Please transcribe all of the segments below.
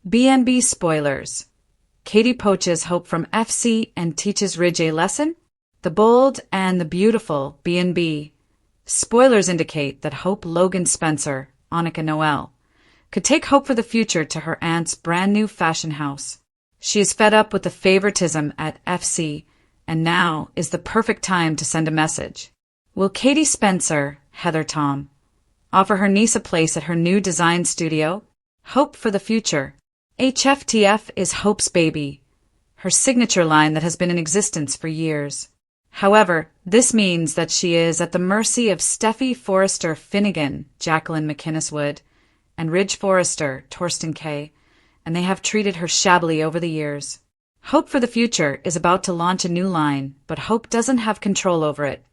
B&B spoilers. Katie poaches Hope from FC and teaches Ridge a lesson? The bold and the beautiful B&B. Spoilers indicate that Hope Logan Spencer, Annika Noel, could take Hope for the future to her aunt's brand new fashion house. She is fed up with the favoritism at FC, and now is the perfect time to send a message. Will Katie Spencer, Heather Tom, offer her niece a place at her new design studio? Hope for the future. HFTF is Hope's baby, her signature line that has been in existence for years. However, this means that she is at the mercy of Steffi Forrester Finnegan, Jacqueline McInnes Wood, and Ridge Forrester, Torsten Kay, and they have treated her shabbily over the years. Hope for the future is about to launch a new line, but Hope doesn't have control over it.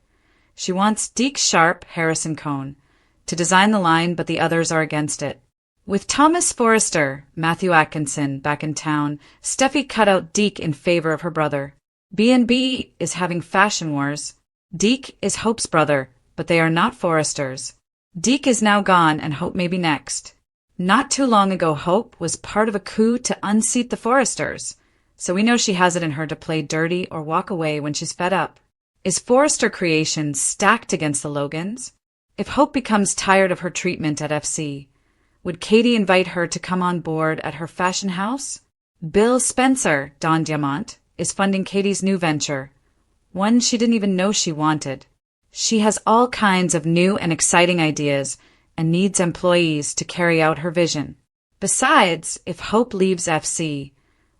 She wants Deke Sharp, Harrison Cohn, to design the line, but the others are against it. With Thomas Forrester, Matthew Atkinson back in town, Steffi cut out Deke in favor of her brother. B&B is having fashion wars. Deke is Hope's brother, but they are not Forresters. Deke is now gone and Hope may be next. Not too long ago, Hope was part of a coup to unseat the Forresters, so we know she has it in her to play dirty or walk away when she's fed up. Is Forrester Creations stacked against the Logans? If Hope becomes tired of her treatment at FC, would Katie invite her to come on board at her fashion house? Bill Spencer, Don Diamant, is funding Katie's new venture, one she didn't even know she wanted. She has all kinds of new and exciting ideas and needs employees to carry out her vision. Besides, if Hope leaves FC,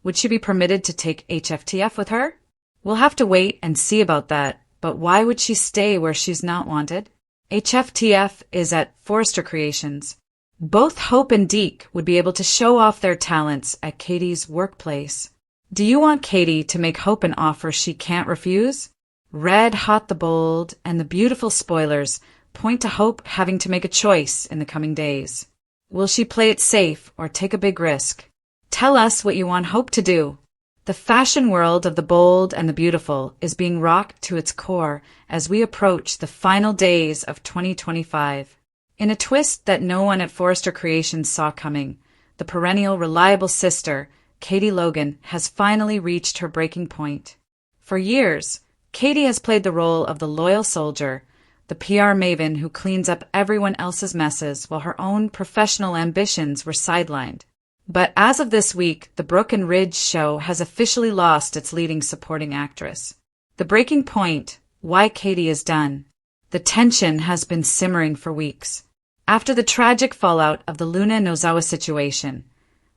would she be permitted to take HFTF with her? We'll have to wait and see about that, but why would she stay where she's not wanted? HFTF is at Forrester Creations. Both Hope and Deke would be able to show off their talents at Katie's workplace. Do you want Katie to make Hope an offer she can't refuse? Red Hot the Bold and the beautiful spoilers point to Hope having to make a choice in the coming days. Will she play it safe or take a big risk? Tell us what you want Hope to do. The fashion world of the bold and the beautiful is being rocked to its core as we approach the final days of 2025. In a twist that no one at Forrester Creations saw coming, the perennial reliable sister, Katie Logan, has finally reached her breaking point. For years, Katie has played the role of the loyal soldier, the PR maven who cleans up everyone else's messes while her own professional ambitions were sidelined. But as of this week, the Brooke and Ridge show has officially lost its leading supporting actress. The breaking point, why Katie is done. The tension has been simmering for weeks. After the tragic fallout of the Luna Nozawa situation,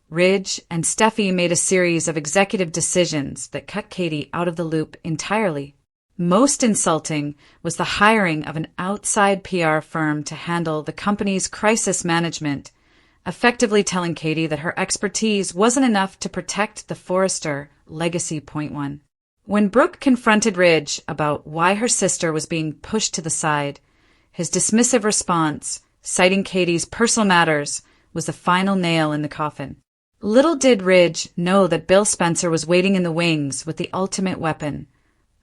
Ridge and Steffi made a series of executive decisions that cut Katie out of the loop entirely. Most insulting was the hiring of an outside PR firm to handle the company's crisis management, effectively telling Katie that her expertise wasn't enough to protect the Forrester legacy. Point one. When Brooke confronted Ridge about why her sister was being pushed to the side, his dismissive response, citing Katie's personal matters, was the final nail in the coffin. Little did Ridge know that Bill Spencer was waiting in the wings with the ultimate weapon,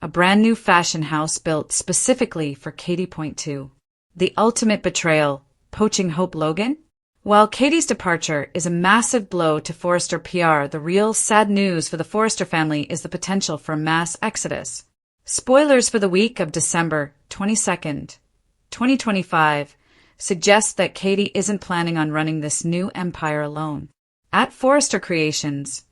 a brand new fashion house built specifically for Katie. Point two. The ultimate betrayal, poaching Hope Logan? While Katie's departure is a massive blow to Forrester PR, the real sad news for the Forrester family is the potential for a mass exodus. Spoilers for the week of December 22nd, 2025, suggest that Katie isn't planning on running this new empire alone. At Forrester Creations,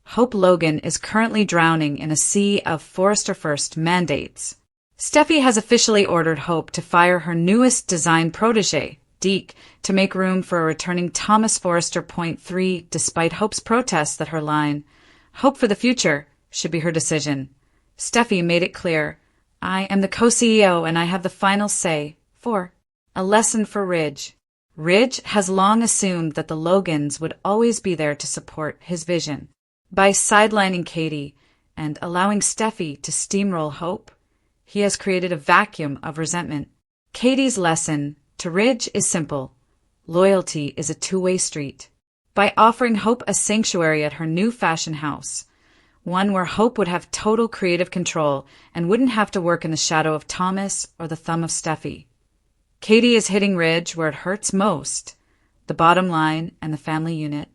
Hope Logan is currently drowning in a sea of Forrester First mandates. Steffi has officially ordered Hope to fire her newest design protege, Deke, to make room for a returning Thomas Forrester. Point three, despite Hope's protests that her line, Hope for the Future, should be her decision. Steffi made it clear, I am the co-CEO and I have the final say. 4. A lesson for Ridge. Ridge has long assumed that the Logans would always be there to support his vision. By sidelining Katie and allowing Steffi to steamroll Hope, he has created a vacuum of resentment. Katie's lesson to Ridge is simple. Loyalty is a two-way street. By offering Hope a sanctuary at her new fashion house, one where Hope would have total creative control and wouldn't have to work in the shadow of Thomas or the thumb of Steffi, Katie is hitting Ridge where it hurts most, the bottom line and the family unit.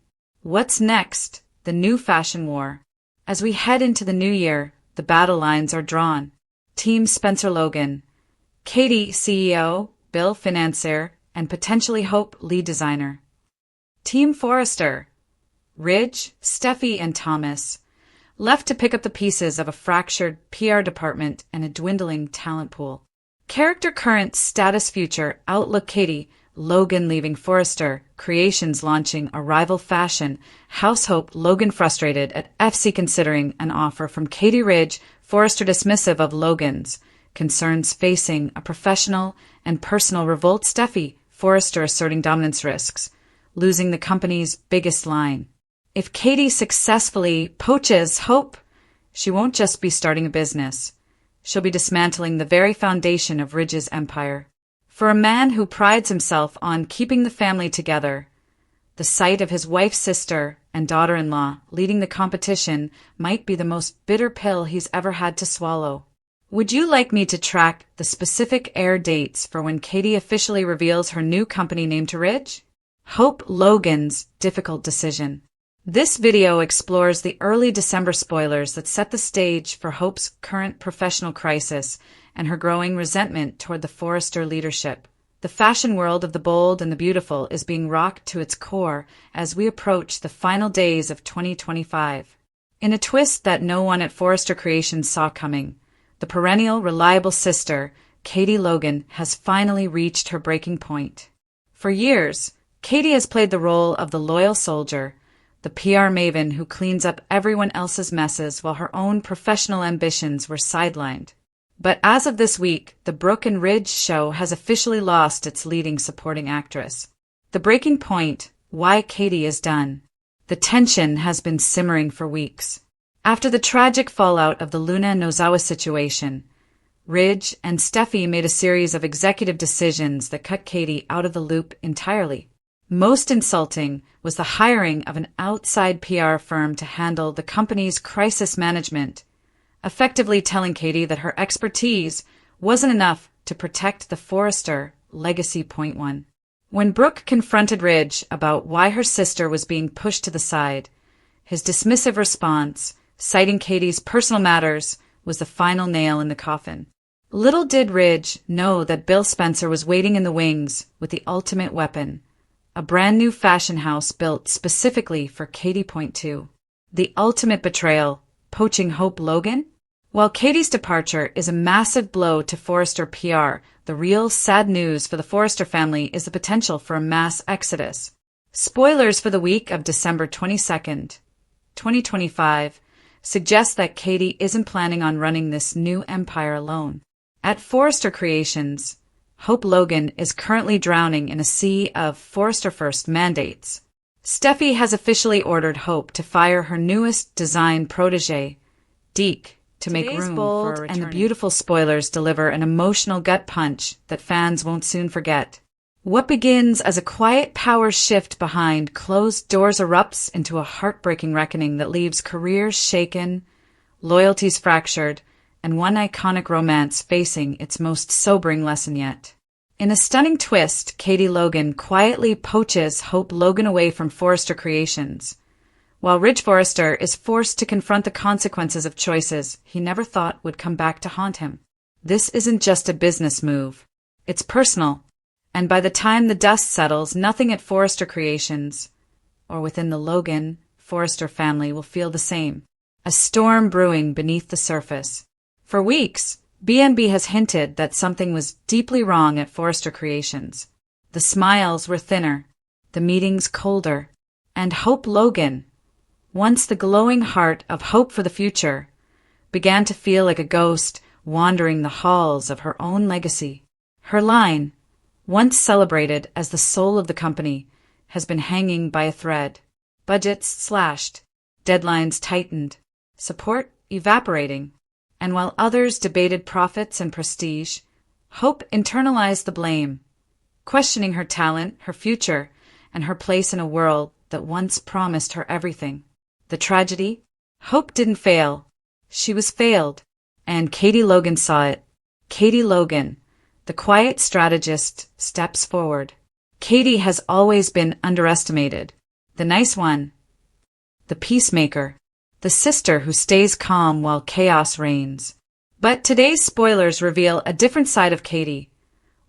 What's next? The new fashion war. As we head into the new year, the battle lines are drawn. Team Spencer Logan, Katie CEO, Bill financier, and potentially Hope lead designer. Team Forrester, Ridge, Steffi, and Thomas, left to pick up the pieces of a fractured PR department and a dwindling talent pool. Character current, status future, outlook. Katie Logan leaving Forrester Creations, launching a rival fashion house. Hope Logan frustrated at FC considering an offer from Katie. Ridge, Forrester dismissive of Logan's concerns, facing a professional and personal revolt. Steffi, Forrester asserting dominance, risks losing the company's biggest line. If Katie successfully poaches Hope, she won't just be starting a business. She'll be dismantling the very foundation of Ridge's empire. For a man who prides himself on keeping the family together, the sight of his wife's sister and daughter-in-law leading the competition might be the most bitter pill he's ever had to swallow. Would you like me to track the specific air dates for when Katie officially reveals her new company name to Ridge? Hope Logan's difficult decision. This video explores the early December spoilers that set the stage for Hope's current professional crisis and her growing resentment toward the Forrester leadership. The fashion world of the bold and the beautiful is being rocked to its core as we approach the final days of 2025. In a twist that no one at Forrester Creations saw coming, the perennial reliable sister, Katie Logan, has finally reached her breaking point. For years, Katie has played the role of the loyal soldier, the PR maven who cleans up everyone else's messes while her own professional ambitions were sidelined. But as of this week, the Brooke and Ridge show has officially lost its leading supporting actress. The breaking point, why Katie is done. The tension has been simmering for weeks. After the tragic fallout of the Luna Nozawa situation, Ridge and Steffi made a series of executive decisions that cut Katie out of the loop entirely. Most insulting was the hiring of an outside PR firm to handle the company's crisis management, effectively telling Katie that her expertise wasn't enough to protect the Forrester legacy. Point one. When Brooke confronted Ridge about why her sister was being pushed to the side, his dismissive response, citing Katie's personal matters, was the final nail in the coffin. Little did Ridge know that Bill Spencer was waiting in the wings with the ultimate weapon, a brand new fashion house built specifically for Katie. Point two. The ultimate betrayal, poaching Hope Logan? While Katie's departure is a massive blow to Forrester PR, the real sad news for the Forrester family is the potential for a mass exodus. Spoilers for the week of December 22nd, 2025, suggest that Katie isn't planning on running this new empire alone. At Forrester Creations, Hope Logan is currently drowning in a sea of Forrester First mandates. Steffi has officially ordered Hope to fire her newest design protege, Deke, to make room for a returning. And the beautiful spoilers deliver an emotional gut punch that fans won't soon forget. What begins as a quiet power shift behind closed doors erupts into a heartbreaking reckoning that leaves careers shaken, loyalties fractured, and one iconic romance facing its most sobering lesson yet. In a stunning twist, Katie Logan quietly poaches Hope Logan away from Forrester Creations, while Ridge Forrester is forced to confront the consequences of choices he never thought would come back to haunt him. This isn't just a business move. It's personal, and by the time the dust settles, nothing at Forrester Creations, or within the Logan Forrester family, will feel the same. A storm brewing beneath the surface. For weeks, BNB has hinted that something was deeply wrong at Forrester Creations. The smiles were thinner, the meetings colder, and Hope Logan, once the glowing heart of hope for the future, began to feel like a ghost wandering the halls of her own legacy. Her line, once celebrated as the soul of the company, has been hanging by a thread. Budgets slashed, deadlines tightened, support evaporating. And while others debated profits and prestige, Hope internalized the blame, questioning her talent, her future, and her place in a world that once promised her everything. The tragedy? Hope didn't fail. She was failed. And Katie Logan saw it. Katie Logan, the quiet strategist, steps forward. Katie has always been underestimated. The nice one, the peacemaker, the sister who stays calm while chaos reigns. But today's spoilers reveal a different side of Katie,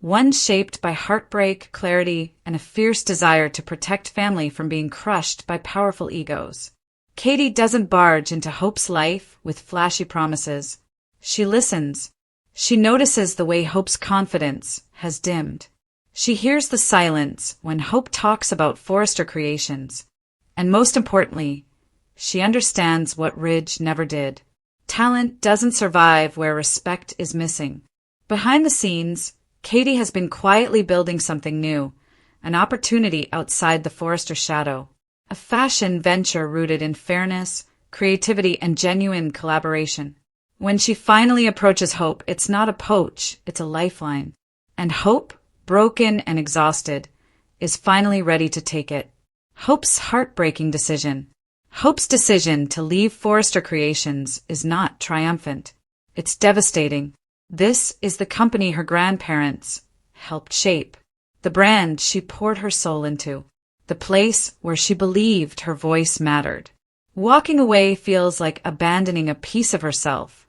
one shaped by heartbreak, clarity, and a fierce desire to protect family from being crushed by powerful egos. Katie doesn't barge into Hope's life with flashy promises. She listens. She notices the way Hope's confidence has dimmed. She hears the silence when Hope talks about Forrester creations. And most importantly, she understands what Ridge never did. Talent doesn't survive where respect is missing. Behind the scenes, Katie has been quietly building something new, an opportunity outside the Forrester shadow. A fashion venture rooted in fairness, creativity, and genuine collaboration. When she finally approaches Hope, it's not a poach, it's a lifeline. And Hope, broken and exhausted, is finally ready to take it. Hope's heartbreaking decision. Hope's decision to leave Forrester Creations is not triumphant. It's devastating. This is the company her grandparents helped shape, the brand she poured her soul into, the place where she believed her voice mattered. Walking away feels like abandoning a piece of herself,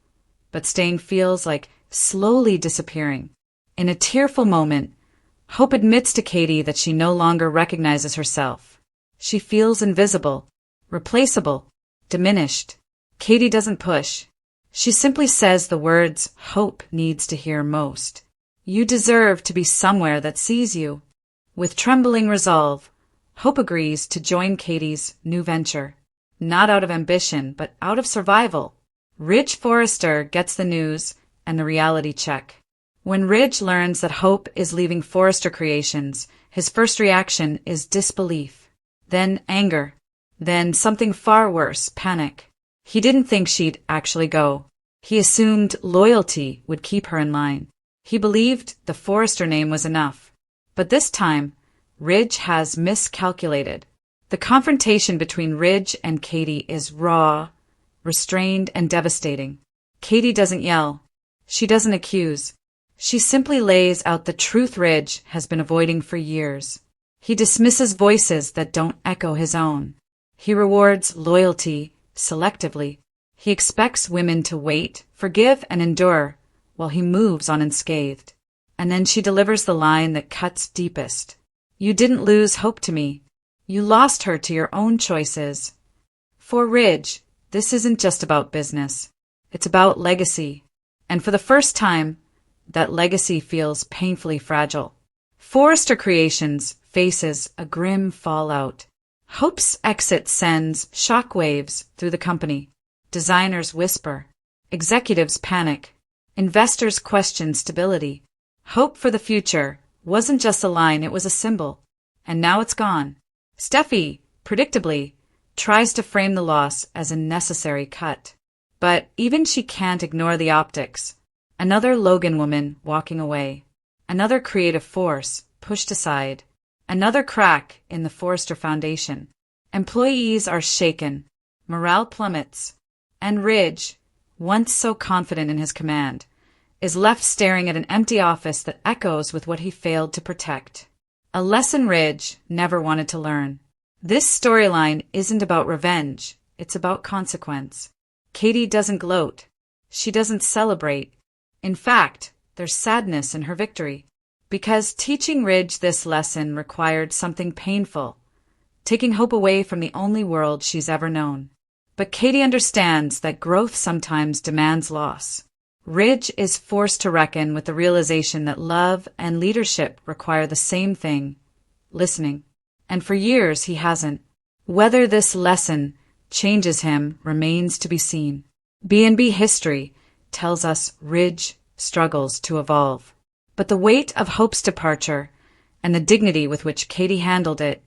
but staying feels like slowly disappearing. In a tearful moment, Hope admits to Katie that she no longer recognizes herself. She feels invisible, replaceable, diminished. Katie doesn't push. She simply says the words Hope needs to hear most. You deserve to be somewhere that sees you. With trembling resolve, Hope agrees to join Katie's new venture. Not out of ambition, but out of survival. Ridge Forrester gets the news and the reality check. When Ridge learns that Hope is leaving Forrester Creations, his first reaction is disbelief, then anger, then something far worse, panic. He didn't think she'd actually go. He assumed loyalty would keep her in line. He believed the Forrester name was enough. But this time, Ridge has miscalculated. The confrontation between Ridge and Katie is raw, restrained, and devastating. Katie doesn't yell. She doesn't accuse. She simply lays out the truth Ridge has been avoiding for years. He dismisses voices that don't echo his own. He rewards loyalty selectively. He expects women to wait, forgive, and endure while he moves on unscathed. And then she delivers the line that cuts deepest. You didn't lose Hope to me. You lost her to your own choices. For Ridge, this isn't just about business. It's about legacy. And for the first time, that legacy feels painfully fragile. Forrester Creations faces a grim fallout. Hope's exit sends shockwaves through the company. Designers whisper. Executives panic. Investors question stability. Hope for the future wasn't just a line, it was a symbol. And now it's gone. Steffi, predictably, tries to frame the loss as a necessary cut. But even she can't ignore the optics. Another Logan woman walking away. Another creative force pushed aside. Another crack in the Forrester Foundation. Employees are shaken. Morale plummets. And Ridge, once so confident in his command, is left staring at an empty office that echoes with what he failed to protect. A lesson Ridge never wanted to learn. This storyline isn't about revenge, it's about consequence. Katie doesn't gloat. She doesn't celebrate. In fact, there's sadness in her victory. Because teaching Ridge this lesson required something painful, taking Hope away from the only world she's ever known. But Katie understands that growth sometimes demands loss. Ridge is forced to reckon with the realization that love and leadership require the same thing, listening. And for years he hasn't. Whether this lesson changes him remains to be seen. B&B history tells us Ridge struggles to evolve. But the weight of Hope's departure and the dignity with which Katie handled it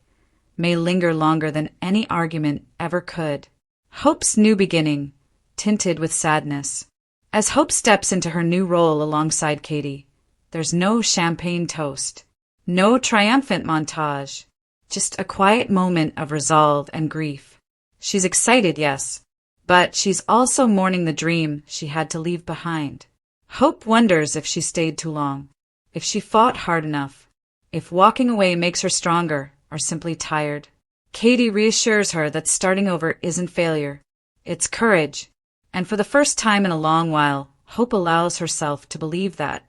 may linger longer than any argument ever could. Hope's new beginning, tinted with sadness. As Hope steps into her new role alongside Katie, there's no champagne toast, no triumphant montage, just a quiet moment of resolve and grief. She's excited, yes, but she's also mourning the dream she had to leave behind. Hope wonders if she stayed too long, if she fought hard enough, if walking away makes her stronger or simply tired. Katie reassures her that starting over isn't failure. It's courage. And for the first time in a long while, Hope allows herself to believe that.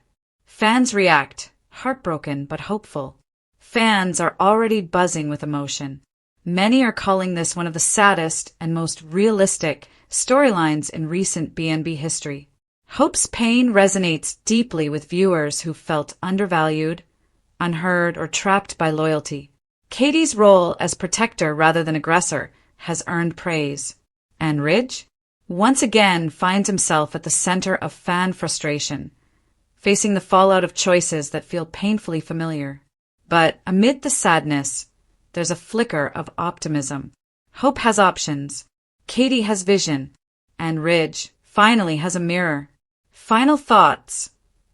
Fans react, heartbroken but hopeful. Fans are already buzzing with emotion. Many are calling this one of the saddest and most realistic storylines in recent B&B history. Hope's pain resonates deeply with viewers who felt undervalued, unheard, or trapped by loyalty. Katie's role as protector rather than aggressor has earned praise. And Ridge, once again, finds himself at the center of fan frustration, facing the fallout of choices that feel painfully familiar. But amid the sadness, there's a flicker of optimism. Hope has options, Katie has vision, and Ridge finally has a mirror. Final thoughts.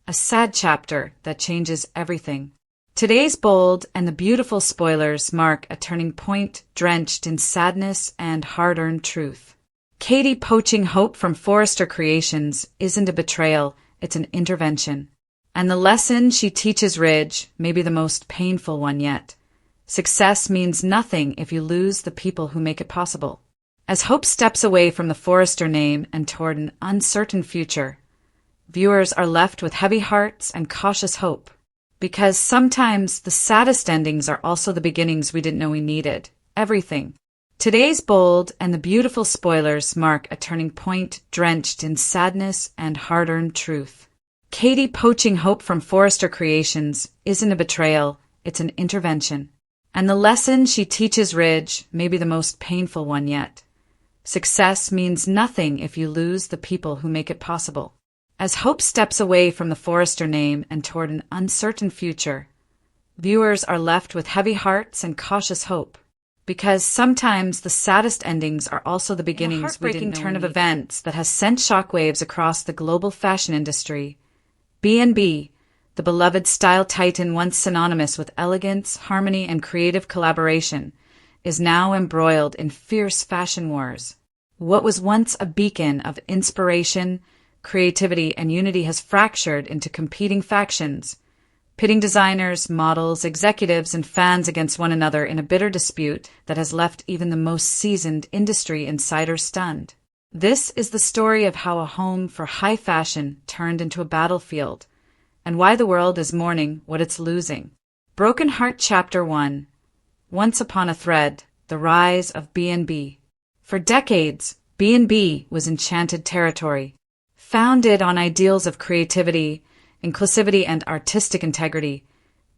A sad chapter that changes everything. Today's bold and the beautiful spoilers mark a turning point drenched in sadness and hard-earned truth. Katie poaching Hope from Forrester Creations isn't a betrayal, it's an intervention. And the lesson she teaches Ridge may be the most painful one yet. Success means nothing if you lose the people who make it possible. As Hope steps away from the Forrester name and toward an uncertain future, viewers are left with heavy hearts and cautious hope. Because sometimes the saddest endings are also the beginnings we didn't know we needed. Everything. Today's bold and the beautiful spoilers mark a turning point drenched in sadness and hard-earned truth. Katie poaching Hope from Forrester Creations isn't a betrayal, it's an intervention. And the lesson she teaches Ridge may be the most painful one yet. Success means nothing if you lose the people who make it possible. As Hope steps away from the Forrester name and toward an uncertain future, viewers are left with heavy hearts and cautious hope. Because sometimes the saddest endings are also the beginnings. A heartbreaking turn of events that has sent shockwaves across the global fashion industry. B&B, the beloved style titan once synonymous with elegance, harmony, and creative collaboration, is now embroiled in fierce fashion wars. What was once a beacon of inspiration, creativity, and unity has fractured into competing factions, pitting designers, models, executives, and fans against one another in a bitter dispute that has left even the most seasoned industry insiders stunned. This is the story of how a home for high fashion turned into a battlefield, and why the world is mourning what it's losing. Broken Heart Chapter 1. Once upon a thread, the rise of B&B. For decades, B&B was enchanted territory. Founded on ideals of creativity, inclusivity, and artistic integrity,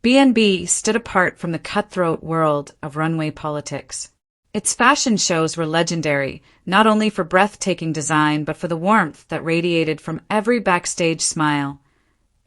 B&B stood apart from the cutthroat world of runway politics. Its fashion shows were legendary, not only for breathtaking design but for the warmth that radiated from every backstage smile,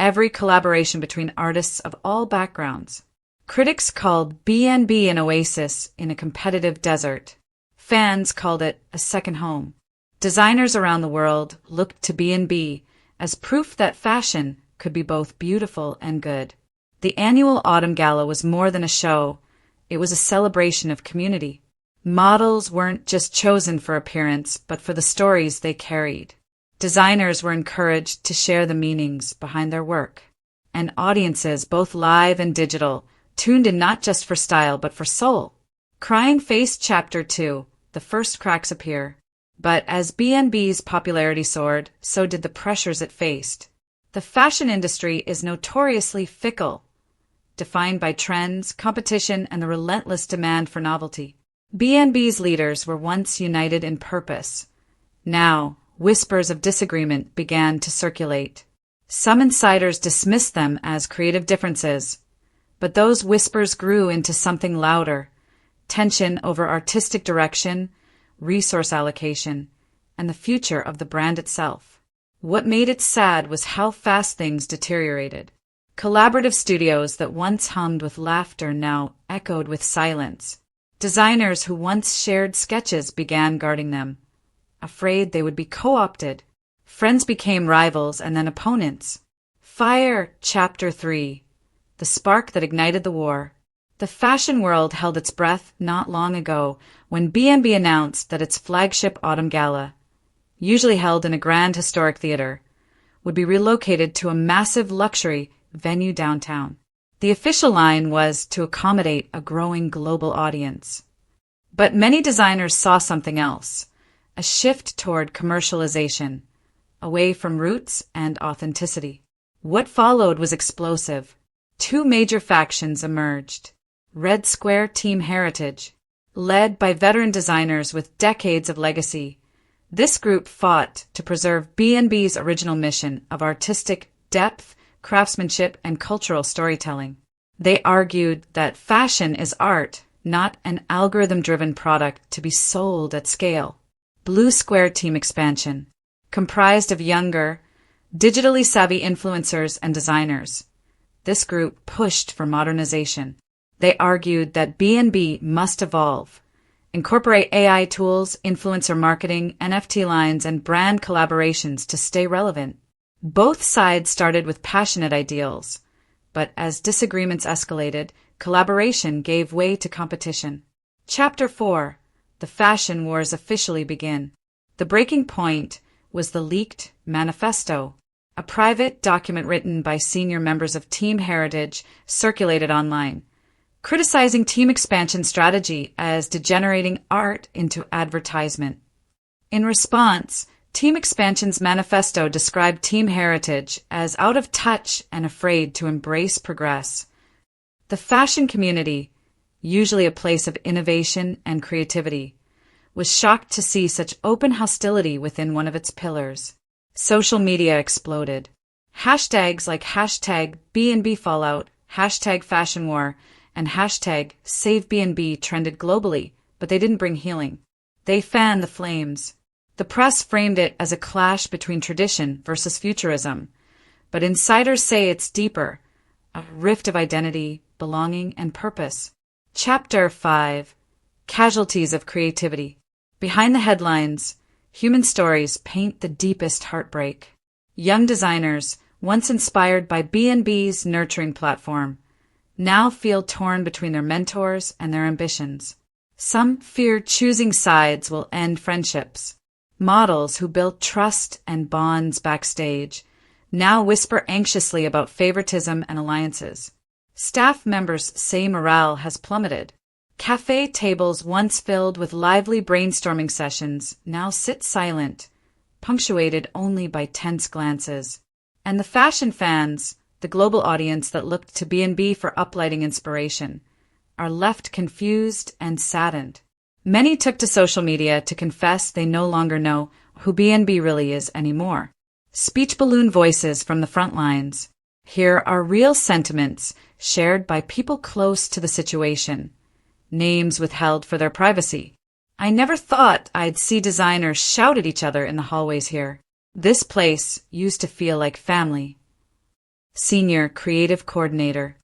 every collaboration between artists of all backgrounds. Critics called B&B an oasis in a competitive desert. Fans called it a second home. Designers around the world looked to B&B as proof that fashion could be both beautiful and good. The annual Autumn Gala was more than a show. It was a celebration of community. Models weren't just chosen for appearance, but for the stories they carried. Designers were encouraged to share the meanings behind their work. And audiences, both live and digital, tuned in not just for style but for soul. Crying Face Chapter 2. The first cracks appear. But as B&B's popularity soared, so did the pressures it faced. The fashion industry is notoriously fickle, defined by trends, competition, and the relentless demand for novelty. B&B's leaders were once united in purpose. Now, whispers of disagreement began to circulate. Some insiders dismissed them as creative differences, but those whispers grew into something louder: tension over artistic direction, resource allocation, and the future of the brand itself. What made it sad was how fast things deteriorated. Collaborative studios that once hummed with laughter now echoed with silence. Designers who once shared sketches began guarding them, afraid they would be co-opted. Friends became rivals and then opponents. Fire Chapter 3. The spark that ignited the war. The fashion world held its breath not long ago when B&B announced that its flagship Autumn Gala, usually held in a grand historic theater, would be relocated to a massive luxury venue downtown. The official line was to accommodate a growing global audience. But many designers saw something else, a shift toward commercialization, away from roots and authenticity. What followed was explosive. Two major factions emerged. Red Square Team Heritage, led by veteran designers with decades of legacy. This group fought to preserve B&B's original mission of artistic depth, craftsmanship, and cultural storytelling. They argued that fashion is art, not an algorithm-driven product to be sold at scale. Blue Square Team Expansion, comprised of younger, digitally savvy influencers and designers. This group pushed for modernization. They argued that B&B must evolve, incorporate AI tools, influencer marketing, NFT lines, and brand collaborations to stay relevant. Both sides started with passionate ideals, but as disagreements escalated, collaboration gave way to competition. Chapter 4. The Fashion Wars officially begin. The breaking point was the leaked manifesto, a private document written by senior members of Team Heritage circulated online, criticizing Team Expansion strategy as degenerating art into advertisement. In response, Team Expansion's manifesto described Team Heritage as out of touch and afraid to embrace progress. The fashion community, usually a place of innovation and creativity, was shocked to see such open hostility within one of its pillars. Social media exploded. Hashtags like hashtag B&B Fallout, hashtag Fashion War, and hashtag Save B&B trended globally, but they didn't bring healing. They fanned the flames. The press framed it as a clash between tradition versus futurism, but insiders say it's deeper, a rift of identity, belonging, and purpose. Chapter 5. Casualties of Creativity. Behind the headlines, human stories paint the deepest heartbreak. Young designers, once inspired by B&B's nurturing platform, now feel torn between their mentors and their ambitions. Some fear choosing sides will end friendships. Models who built trust and bonds backstage now whisper anxiously about favoritism and alliances. Staff members say morale has plummeted. Cafe tables once filled with lively brainstorming sessions now sit silent, punctuated only by tense glances. And the fashion fans, the global audience that looked to B&B for uplighting inspiration, are left confused and saddened. Many took to social media to confess they no longer know who B&B really is anymore. Speech balloon voices from the front lines. Here are real sentiments shared by people close to the situation. Names withheld for their privacy. I never thought I'd see designers shout at each other in the hallways here. This place used to feel like family. Senior Creative Coordinator.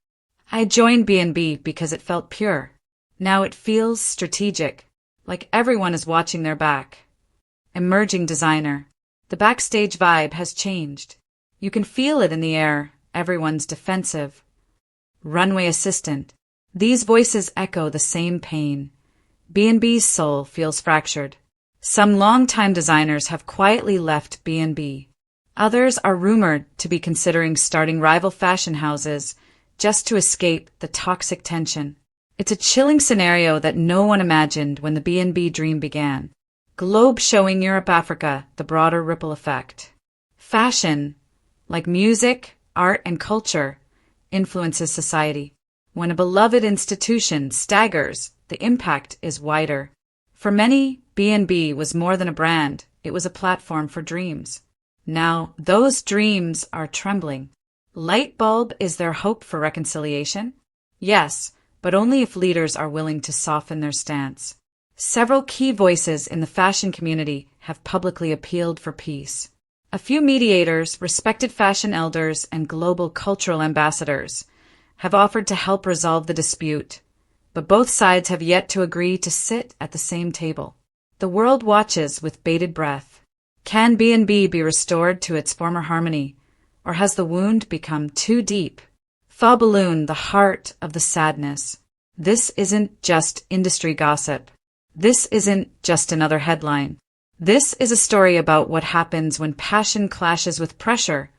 I joined B&B because it felt pure. Now it feels strategic, like everyone is watching their back. Emerging Designer. The backstage vibe has changed. You can feel it in the air. Everyone's defensive. Runway Assistant. These voices echo the same pain. B&B's soul feels fractured. Some longtime designers have quietly left B&B. Others are rumored to be considering starting rival fashion houses just to escape the toxic tension. It's a chilling scenario that no one imagined when the B&B dream began. Globe showing Europe-Africa the broader ripple effect. Fashion, like music, art, and culture, influences society. When a beloved institution staggers, the impact is wider. For many, B&B was more than a brand. It was a platform for dreams. Now, those dreams are trembling. Lightbulb is their hope for reconciliation? Yes, but only if leaders are willing to soften their stance. Several key voices in the fashion community have publicly appealed for peace. A few mediators, respected fashion elders, and global cultural ambassadors have offered to help resolve the dispute, but both sides have yet to agree to sit at the same table. The world watches with bated breath. Can B&B be restored to its former harmony, or has the wound become too deep? Thaw balloon, the heart of the sadness. This isn't just industry gossip. This isn't just another headline. This is a story about what happens when passion clashes with pressure,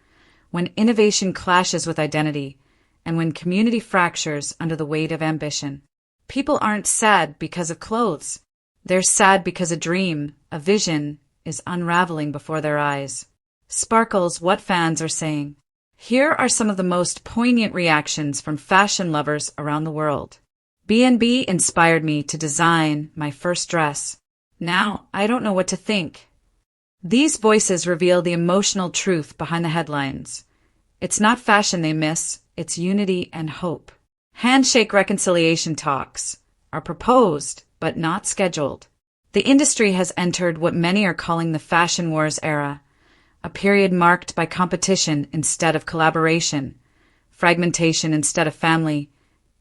when innovation clashes with identity, and when community fractures under the weight of ambition. People aren't sad because of clothes. They're sad because a dream, a vision, is unraveling before their eyes. Sparkles what fans are saying. Here are some of the most poignant reactions from fashion lovers around the world. B&B inspired me to design my first dress. Now, I don't know what to think. These voices reveal the emotional truth behind the headlines. It's not fashion they miss, it's unity and hope. Handshake reconciliation talks are proposed, but not scheduled. The industry has entered what many are calling the fashion wars era, a period marked by competition instead of collaboration, fragmentation instead of family,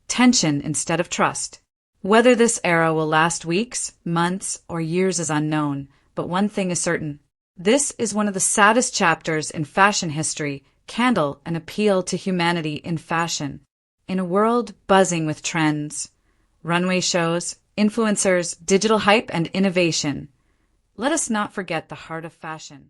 tension instead of trust. Whether this era will last weeks, months, or years is unknown, but one thing is certain. This is one of the saddest chapters in fashion history, candle an appeal to humanity in fashion. In a world buzzing with trends, runway shows, influencers, digital hype, and innovation, let us not forget the heart of fashion.